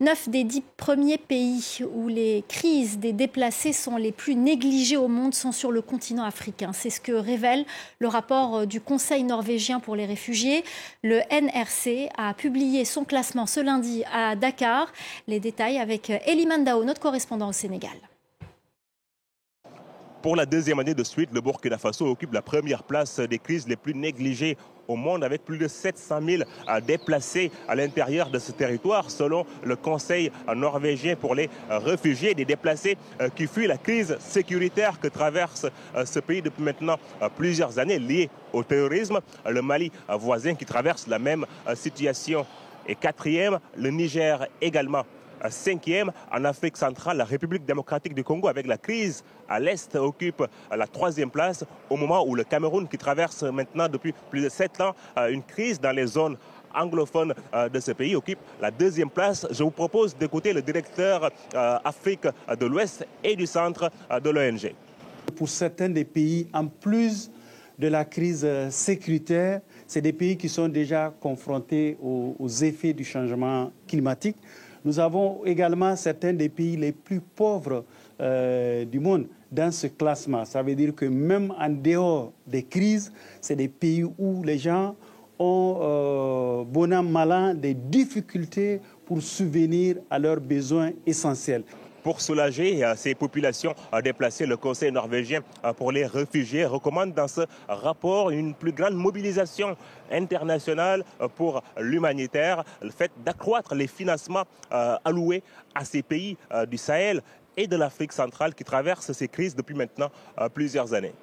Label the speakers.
Speaker 1: 9 des 10 premiers pays où les crises des déplacés sont les plus négligées au monde sont sur le continent africain. C'est ce que révèle le rapport du Conseil norvégien pour les réfugiés. Le NRC a publié son classement ce lundi à Dakar. Les détails avec Eliman Dao, notre correspondant au Sénégal.
Speaker 2: Pour la deuxième année de suite, le Burkina Faso occupe la première place des crises les plus négligées au monde, avec plus de 700 000 déplacés à l'intérieur de ce territoire, selon le Conseil norvégien pour les réfugiés, des déplacés qui fuient la crise sécuritaire que traverse ce pays depuis maintenant plusieurs années, liée au terrorisme. Le Mali voisin qui traverse la même situation. Et quatrième, le Niger également. Cinquième, en Afrique centrale, la République démocratique du Congo, avec la crise à l'Est, occupe la troisième place, au moment où le Cameroun, qui traverse maintenant depuis plus de 7 ans une crise dans les zones anglophones de ce pays, occupe la deuxième place. Je vous propose d'écouter le directeur Afrique de l'Ouest et du Centre de l'ONG.
Speaker 3: Pour certains des pays, en plus de la crise sécuritaire, c'est des pays qui sont déjà confrontés aux effets du changement climatique. Nous avons également certains des pays les plus pauvres du monde dans ce classement. Ça veut dire que même en dehors des crises, c'est des pays où les gens ont, bon an, mal an, des difficultés pour subvenir à leurs besoins essentiels.
Speaker 2: Pour soulager ces populations déplacées, le Conseil norvégien pour les réfugiés recommande dans ce rapport une plus grande mobilisation internationale pour l'humanitaire, le fait d'accroître les financements alloués à ces pays du Sahel et de l'Afrique centrale qui traversent ces crises depuis maintenant plusieurs années.